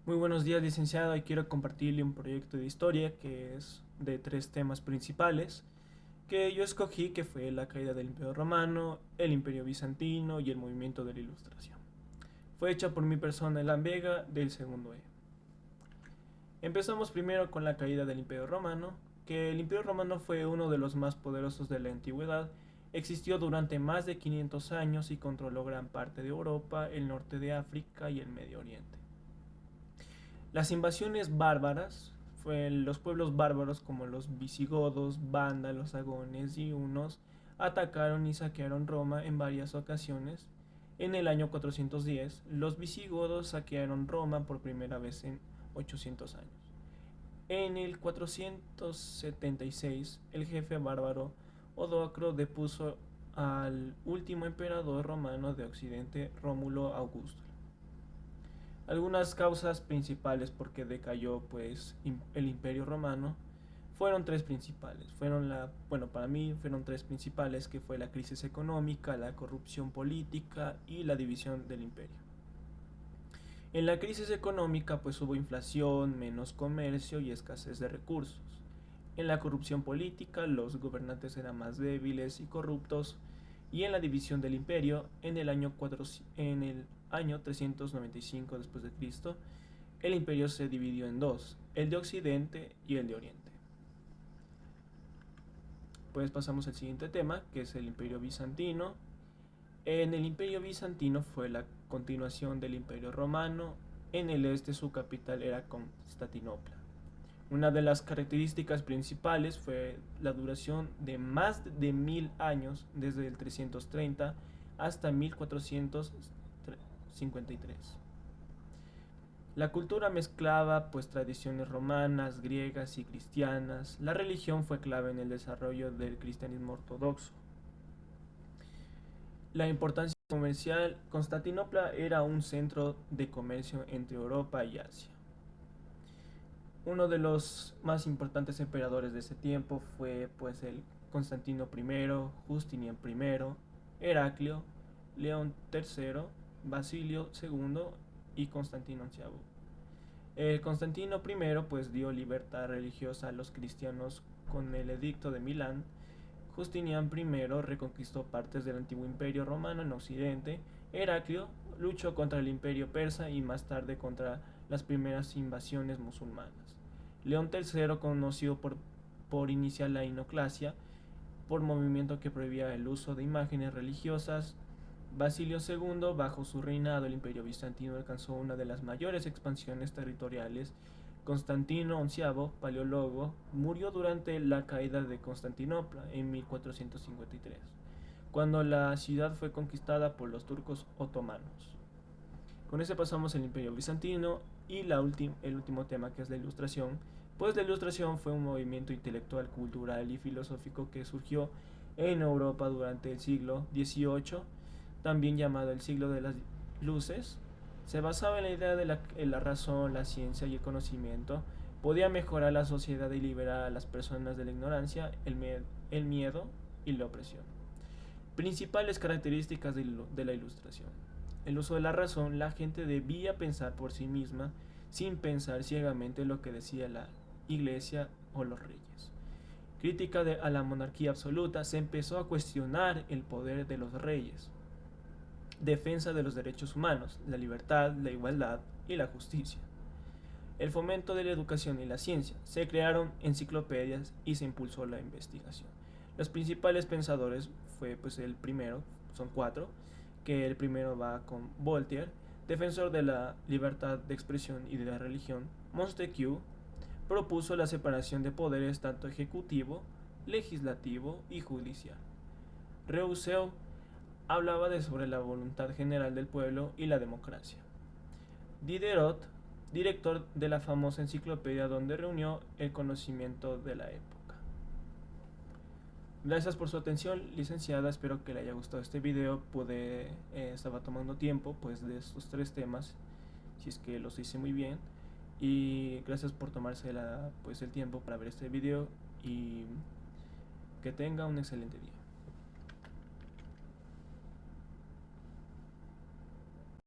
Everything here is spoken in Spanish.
Muy buenos días, licenciado. Y quiero compartirle un proyecto de historia que es de tres temas principales que yo escogí, que fue la caída del Imperio Romano, el Imperio Bizantino y el movimiento de la Ilustración. Fue hecha por mi persona, Elan Vega, del segundo E. Empezamos primero con la caída del Imperio Romano, que el Imperio Romano fue uno de los más poderosos de la antigüedad. Existió durante más de 500 años y controló gran parte de Europa, el norte de África y el Medio Oriente. Las invasiones bárbaras, los pueblos bárbaros como los visigodos, vándalos, agones y hunos atacaron y saquearon Roma en varias ocasiones. En el año 410, los visigodos saquearon Roma por primera vez en 800 años. En el 476, el jefe bárbaro Odocro depuso al último emperador romano de Occidente, Rómulo Augusto. Algunas causas principales por qué decayó el Imperio Romano fueron tres principales. Para mí fueron tres principales, que fue la crisis económica, la corrupción política y la división del imperio. En la crisis económica pues hubo inflación, menos comercio y escasez de recursos. En la corrupción política los gobernantes eran más débiles y corruptos. Y en la división del imperio, en el año 395 después de Cristo, el imperio se dividió en dos, el de Occidente y el de Oriente. Pues pasamos al siguiente tema, que es el Imperio Bizantino. En el Imperio Bizantino fue la continuación del Imperio Romano. En el este su capital era Constantinopla. Una de las características principales fue la duración de más de 1000 años, desde el 330 hasta 1453. La cultura mezclaba tradiciones romanas, griegas y cristianas. La religión fue clave en el desarrollo del cristianismo ortodoxo. La importancia comercial: Constantinopla era un centro de comercio entre Europa y Asia. Uno de los más importantes emperadores de ese tiempo fue el Constantino I, Justiniano I, Heraclio, León III, Basilio II y Constantino XI. Constantino I dio libertad religiosa a los cristianos con el Edicto de Milán. Justiniano I reconquistó partes del antiguo imperio romano en Occidente. Heraclio luchó contra el imperio persa y más tarde contra las primeras invasiones musulmanas. León III, conocido por iniciar la iconoclasia, por movimiento que prohibía el uso de imágenes religiosas. Basilio II, bajo su reinado, el imperio bizantino alcanzó una de las mayores expansiones territoriales. Constantino XI, paleólogo, murió durante la caída de Constantinopla en 1453, cuando la ciudad fue conquistada por los turcos otomanos. Con ese pasamos el imperio bizantino y el último tema, que es la ilustración. Pues la ilustración fue un movimiento intelectual, cultural y filosófico que surgió en Europa durante el siglo XVIII, también llamado el siglo de las luces. Se basaba en la idea de la razón, la ciencia y el conocimiento podía mejorar la sociedad y liberar a las personas de la ignorancia, el miedo y la opresión. Principales características de la ilustración: el uso de la razón. La gente debía pensar por sí misma, sin pensar ciegamente lo que decía la iglesia o los reyes. Crítica a la monarquía absoluta. Se empezó a cuestionar el poder de los reyes. Defensa de los derechos humanos, la libertad, la igualdad y la justicia. El fomento de la educación y la ciencia. Se crearon enciclopedias y se impulsó la investigación. Los principales pensadores el primero, son cuatro, que el primero va con Voltaire, defensor de la libertad de expresión y de la religión. Montesquieu propuso la separación de poderes, tanto ejecutivo, legislativo y judicial. Rousseau hablaba sobre la voluntad general del pueblo y la democracia. Diderot, director de la famosa enciclopedia donde reunió el conocimiento de la época. Gracias por su atención, licenciada. Espero que le haya gustado este video. Estaba tomando tiempo de estos tres temas, si es que los hice muy bien. Y gracias por tomarse el tiempo para ver este video, y que tenga un excelente día.